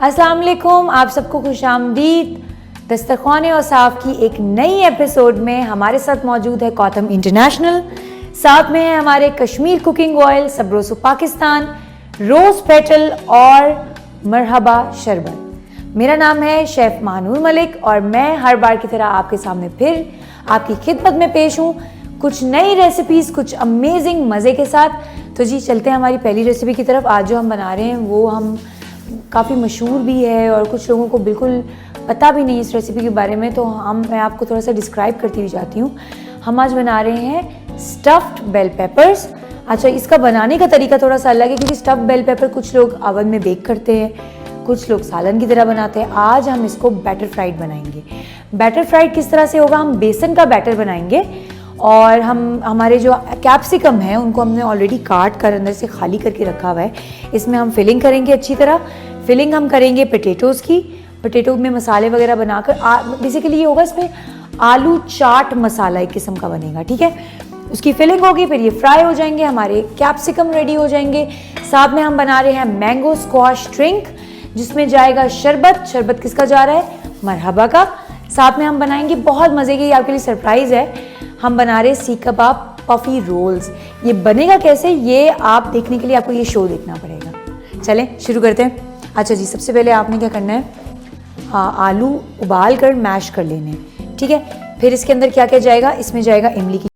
अस्सलाम वालेकुम, आप सबको खुशामदीद। दस्तरखान औसाफ की एक नई एपिसोड में हमारे साथ मौजूद है कौतम इंटरनेशनल, साथ में है हमारे Kashmir cooking oil, Sabroso Pakistan, rose petal और मरहबा शरबत। मेरा नाम है शेफ़ महानूर मलिक और मैं हर बार की तरह आपके सामने फिर आपकी खिदमत में पेश हूँ कुछ नई रेसिपीज़, कुछ अमेजिंग मज़े के साथ। तो जी चलते हैं हमारी पहली रेसिपी की तरफ। आज जो हम बना रहे हैं वो हम काफ़ी मशहूर भी है और कुछ लोगों को बिल्कुल पता भी नहीं इस रेसिपी के बारे में, तो मैं आपको थोड़ा सा डिस्क्राइब करती हुई जाती हूँ। हम आज बना रहे हैं स्टफ्ड बेल पेपर्स। अच्छा, इसका बनाने का तरीका थोड़ा सा अलग है क्योंकि स्टफ्ड बेल पेपर कुछ लोग ओवन में बेक करते हैं, कुछ लोग सालन की तरह बनाते हैं। आज हम इसको बैटर फ्राइड बनाएंगे। बैटर फ्राइड किस तरह से होगा, हम बेसन का बैटर बनाएंगे और हमारे जो कैप्सिकम है उनको हमने ऑलरेडी काट कर अंदर से खाली करके रखा हुआ है। इसमें हम फिलिंग करेंगे अच्छी तरह। फिलिंग हम करेंगे पोटैटोज़ की। पोटैटो में मसाले वगैरह बनाकर बेसिकली ये होगा, इसमें आलू चाट मसाला एक किस्म का बनेगा, ठीक है। उसकी फिलिंग होगी, फिर ये फ्राई हो जाएंगे, हमारे कैप्सिकम रेडी हो जाएंगे। साथ में हम बना रहे हैं मैंगो स्क्वाश ड्रिंक जिसमें जाएगा शरबत। शरबत किसका जा रहा है, मरहबा का। साथ में हम बनाएंगे बहुत मज़े की, आपके लिए सरप्राइज़ है, हम बना रहे हैं सीख कबाब पफ़ी रोल्स। ये बनेगा कैसे, ये आप देखने के लिए आपको ये शो देखना पड़ेगा। चलें शुरू करते हैं। अच्छा जी, सबसे पहले आपने क्या करना है, आलू उबाल कर मैश कर लेने हैं, ठीक है। फिर इसके अंदर क्या क्या जाएगा, इसमें जाएगा इमली की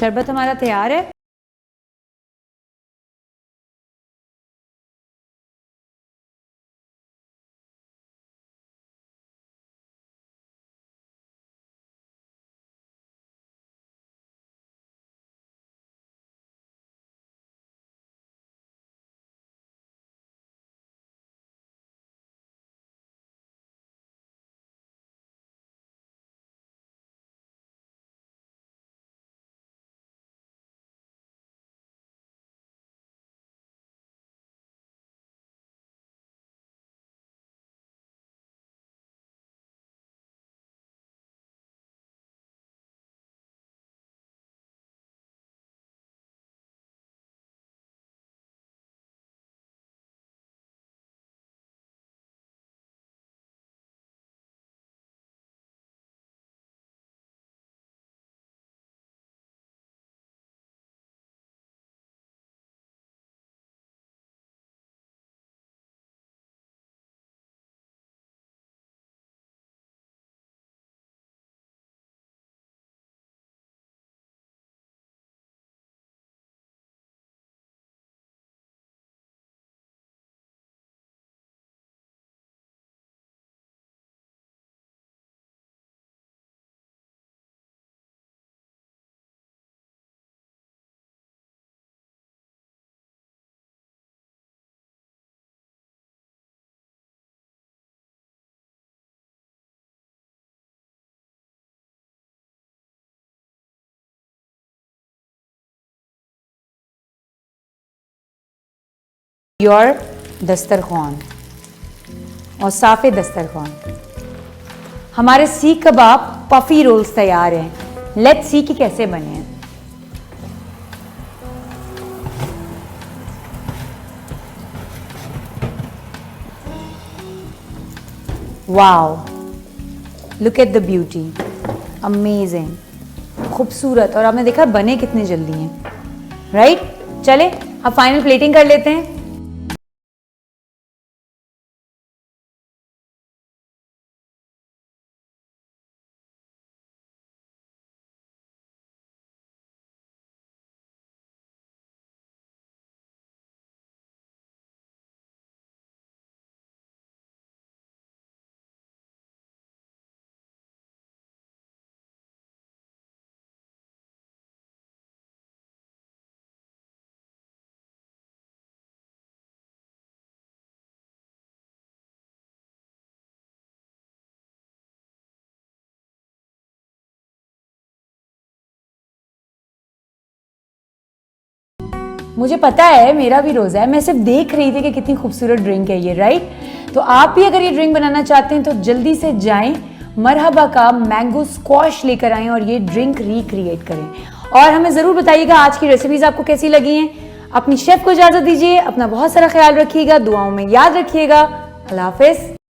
शरबत हमारा तैयार है। योर दस्तरखान और साफ़े दस्तरखान। हमारे सीख कबाब पफी रोल्स तैयार हैं। लेट्स सी कि कैसे बने हैं। Wow, look at the beauty, amazing, खूबसूरत। और आपने देखा बने कितने जल्दी हैं, राइट? चले अब फाइनल प्लेटिंग कर लेते हैं। मुझे पता है मेरा भी रोज़ा है, मैं सिर्फ देख रही थी कि कितनी खूबसूरत ड्रिंक है ये, राइट? तो आप भी अगर ये ड्रिंक बनाना चाहते हैं तो जल्दी से जाएं, मरहबा का मैंगो स्क्वॉश लेकर आएं और ये ड्रिंक रिक्रिएट करें। और हमें ज़रूर बताइएगा आज की रेसिपीज़ आपको कैसी लगी हैं। अपनी शेफ़ को इजाज़त दीजिए, अपना बहुत सारा ख्याल रखिएगा, दुआओं में याद रखिएगा। अल्लाह हाफ़िज़।